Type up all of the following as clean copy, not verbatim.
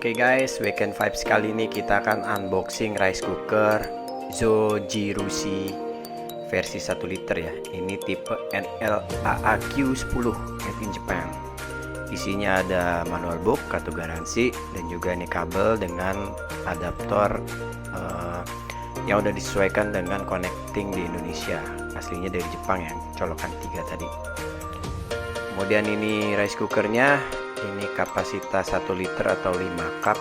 Oke guys, weekend vibes kali ini kita akan unboxing rice cooker Zojirushi versi 1 liter ya. Ini tipe NLAAQ10 made in Japan. Isinya ada manual book, kartu garansi, dan juga ini kabel dengan adaptor yang udah disesuaikan dengan connecting di Indonesia. Aslinya dari Jepang yang colokan 3 tadi. Kemudian ini rice cookernya, ini kapasitas 1 liter atau 5 cup.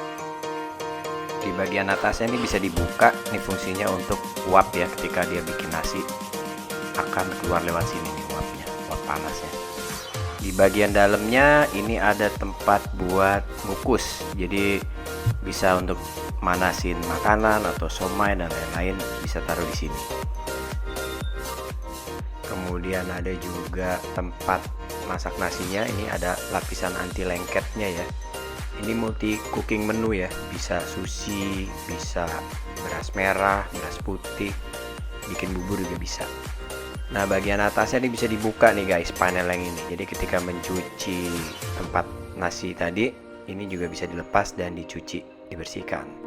Di bagian atasnya ini bisa dibuka, ini fungsinya untuk uap ya, ketika dia bikin nasi akan keluar lewat sini nih uapnya, uap panasnya. Di bagian dalamnya ini ada tempat buat ngukus, jadi bisa untuk manasin makanan atau somai dan lain-lain, bisa taruh di sini. Kemudian ada juga tempat masak nasinya, ini ada lapisan anti lengketnya ya. Ini multi cooking menu ya, bisa sushi, bisa beras merah, beras putih, bikin bubur juga bisa. Nah, bagian atasnya ini bisa dibuka nih guys, panel yang ini. Jadi ketika mencuci tempat nasi tadi, ini juga bisa dilepas dan dicuci, dibersihkan.